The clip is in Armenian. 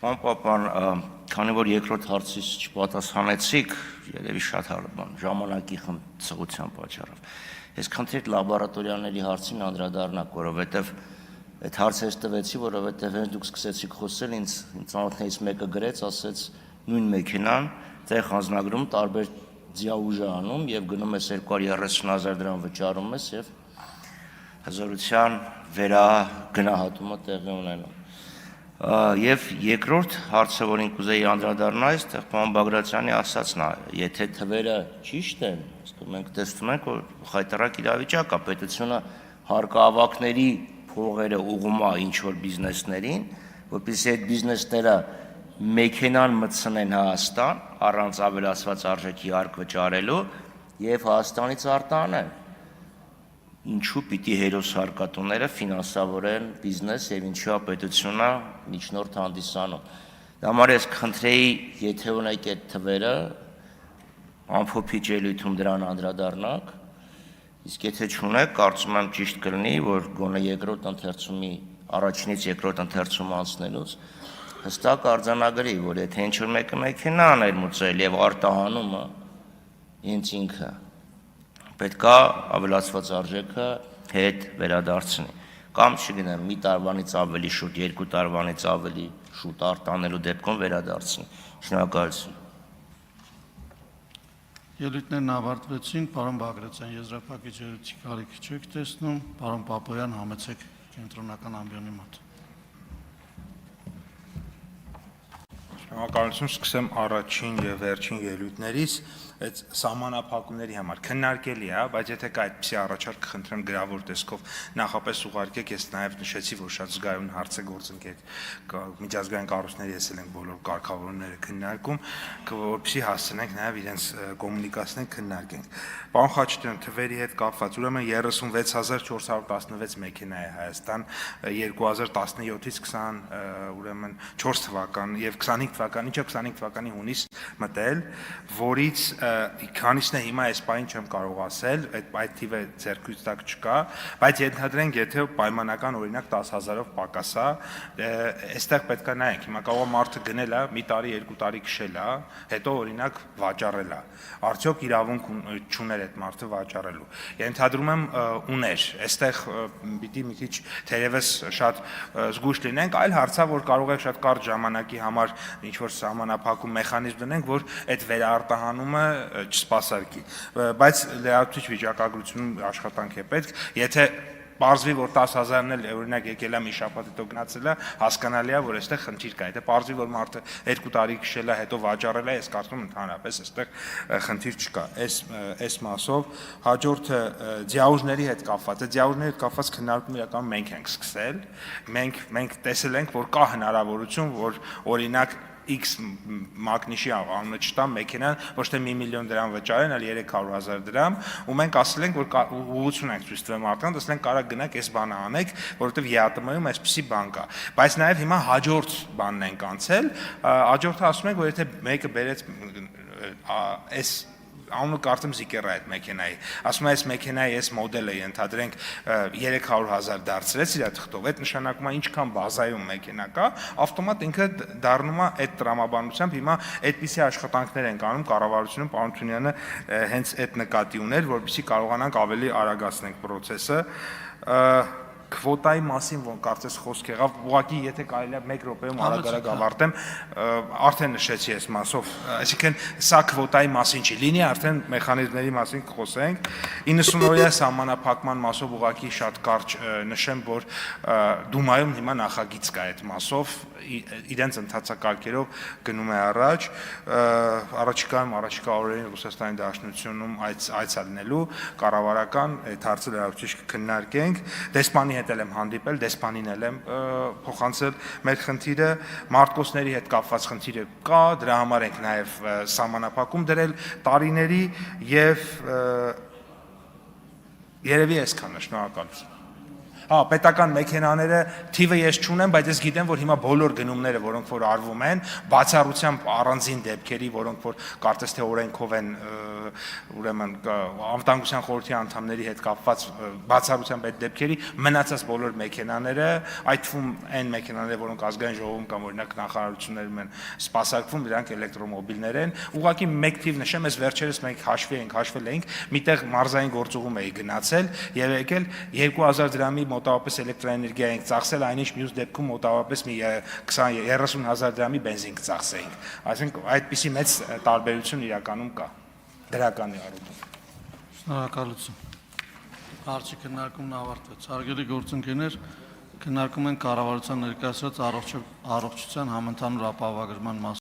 Պապան, քանի որ երկրորդ հարցից չպատասխանեցիք, երևի շատ ժամանակի խնդրության պատճառով։ Ես քննիր լաբորատորիաների հարցին անդրադառնաք, որովհետև այդ հարցը ես տվեցի, որովհետև հենց դուք սկսեցիք խոսել, ինձ ծանոթներից մեկը գրեց, ասեց նույն մեքենան, տեղ հանձնագրում տարբեր ձիաուժ է անում եւ գնում ես 230,000 դրամ վճարում ես եւ հզորության վերագնահատումը տեղի ունենում։ Եվ երկրորդ հարցը, որին կուզեի անդրադառնալ, այստեղ պարոն Բագրատյանի ասածն է, եթե թվերը ճիշտ են, մենք տեսնում ենք, որ խայտառակ իրավիճակ է, պետությունը հարկաավաքների փողերը ուղղում է ինչ-որ բիզնեսներին, որպեսզի այդ բիզնեսները մեքենան մտցնեն Հայաստան, առանց ավելացված արժեքի հարկ վճարելու եւ Հայաստանից արտահանեն։ Ինչու պիտի հերոս հարկատուները ֆինանսավորեն բիզնես եւ ինչու է պետությունը միջնորդ հանդիսանում։ Դա համար ես խնդրեի, եթե ունեք այդ թվերը, ամփոփիչ ելույթում դրան անդրադառնաք, իսկ եթե չունեք, կարծում եմ ճիշտ կլինի, որ գոնե երկրորդ ընթերցումի առաջինից երկրորդ ընթերցում անցնելուց հստակ արձանագրի, որ եթե ինչ-որ մեկը մեքենա ներմուծել եւ արտահանումը ինձ ինքը պետք է ավելացված արժեքը հետ վերադարձնի, կամ չգիտեմ, մի տարվանից ավելի շուտ, երկու տարվանից ավելի շուտ արտանելու դեպքում վերադարձնի։ Շնորհակալություն։ Ելույթներն ավարտվեցին, պարոն Բագրատյան, եզրափակիչ ելույթի կարիք չեք տեսնում, պարոն Պապոյան, համեցեք կենտրոնական ամբիոնի մոտ։ Շնորհակալություն, սկսեմ առաջին եւ վերջին ելույթներից, այդ սահմանափակումների համար քննարկելի է, բայց եթե կա այդպիսի առաջարկ խնդրեմ գրավոր տեսքով նախապես ուղարկեք, ես նաև նշեցի, որ շատ զգայուն հարց է գործընկեր միջազգային կառույցների եսել ենք բոլոր կարգավորումները քննարկում, որպեսզի հասցնենք նաև իրենց կոմունիկացնենք, քննարկենք։ Պարոն Խաչատրյան, թվերի հետ կապված, ուրեմն 36416 մեքենա է Հայաստան 2017-ից 20 ուրեմն 4 թվական եւ 25 թվականի, չէ 25 թվականի հունիս մտել, որից քանիսն է հիմա այս պահին չեմ կարող ասել, այդ թիվը ձեռքից տակ չկա, բայց ենթադրենք, եթե պայմանական օրինակ 10,000-ով պակաս է, այստեղ պետք է նայենք, հիմա կարող է մարդը գնել է, մի տարի, երկու տարի քշել է, հետո օրինակ վաճառել է, արդյոք իրավունք չուներ այդ մարդը վաճառելու։ Ենթադրում եմ ուներ, այստեղ պիտի մի քիչ թերևս շատ զգույշ լինենք, այլ հարցա, որ կարող է շատ կարճ ժամանակի համար ինչ-որ սահմանափակում մեխանիզմ դնենք, որ այդ վերարտահանումը չսպասարկի, բայց լրացուցիչ վիճակագրություն աշխատանք է պետք, եթե պարզվի, որ 10,000-ն էլ օրինակ եկել է մի շաբաթ հետո գնացել է, հասկանալի է, որ այստեղ խնդիր կա, եթե պարզվի, որ մարդը 2 տարի քշել է, հետո վաճառել է, ես կարծում եմ ընդհանրապես այստեղ խնդիր չկա, այս մասով, հաջորդը ձիաուժների հետ կապված է, ձիաուժների հետ կապված քննարկում իրական մենք ենք սկսել, մենք տեսել ենք, որ կա հնարավորություն, որ օրինակ X մագնիշի անունը չտամ մեքենան ոչ թե 1 միլիոն դրամ վճարեն, այլ 300,000 դրամ, ու մենք ասել ենք, որ ուղղություն ենք ցույց տվել մարդկանց, ասել ենք կարա գնաք այս բանը անեք, որովհետև ԵԱՏՄ-ում այսպիսի բան կա։ Բայց նաև հիմա հաջորդ բանն ենք անցել, հաջորդը ասում ենք, որ եթե մեկը բերեց այս անունը կարծեմ Զիկեր է այդ մեքենայի, ասում է այս մեքենայի այս մոդելը ենթադրենք 300,000 դարձրեց իր թղթով, այդ նշանակում է ինչքան բազայում մեքենա կա, ավտոմատ ինքը դառնում է այդ տրամաբանությամբ, հիմա այդպիսի աշխատանքներ են անում կառավարությունում, պարոն Թունյանը հենց այդ նկատի ուներ, որպեսզի կարողանանք ավելի արագացնենք process-ը, Քվոտայի մասին կարծես խոսք եղավ, ուղղակի եթե կարելի է 1 րոպեում արագ ավարտեմ, արդեն նշեցի այս մասով, այսինքն սա քվոտայի մասին չի, լինի արդեն մեխանիզմների մասին կխոսենք, 90-օրյա սահմանափակման մասով ուղղակի շատ կարճ նշեմ, որ Դումայում հիմա նախագիծ կա այդ մասով, իրենց ընթացակարգերով գնում է առաջ, առաջիկա օրերին Ռուսաստանի Դաշնությունում այցելնելու կառավարական այդ հարցը լրացուցիչ կքննարկենք, դեսպանի հետ եմ հանդիպել, դեսպանին եմ փոխանցել մեր խնդիրը, մարտկոցների հետ կապված խնդիրը կա, դրա համար ենք նաև սահմանափակում դրել տարիների եւ երևի այսքանը, շնորհակալություն։ Հա, պետական մեքենաները թիվը ես չունեմ, բայց ես գիտեմ, որ հիմա բոլոր գնումները, որոնք որ արվում են, բացառությամբ առանձին դեպքերի, որոնք որ կարծես թե օրենքով են ուրեմն անվտանգության խորհրդի անդամների հետ կապված բացառությամբ այդ դեպքերի մնացած բոլոր մեքենաները, այդ թվում այն մեքենաները, որոնք ազգային ժողովում կամ օրինակ նախարարություններում են սպասարկվում, դրանք էլեկտրոմոբիլներ են։ Ուղղակի մեկ թիվ նշեմ, այս վերջերս մենք հաշվել էինք, միտեղ մարզային գործուղում էի գնացել եւ եկել 2000 դրամի մոտավորապես էլեկտրոէներգիա ենք ծախսել, այնինչ մյուս դեպքում մոտավորապես մի 20-30,000 դրամի բենզին կծախսեինք։ Այսինքն այդպիսի մեծ տարբերություն իրականում կա դրականի առումով։ Շնորհակալություն։ Հարցի քննարկումն ավարտվեց։ Հարգելի գործընկերներ, քննարկում են կառավարության ներկայացրած առողջության համընդհանուր ապահովագրման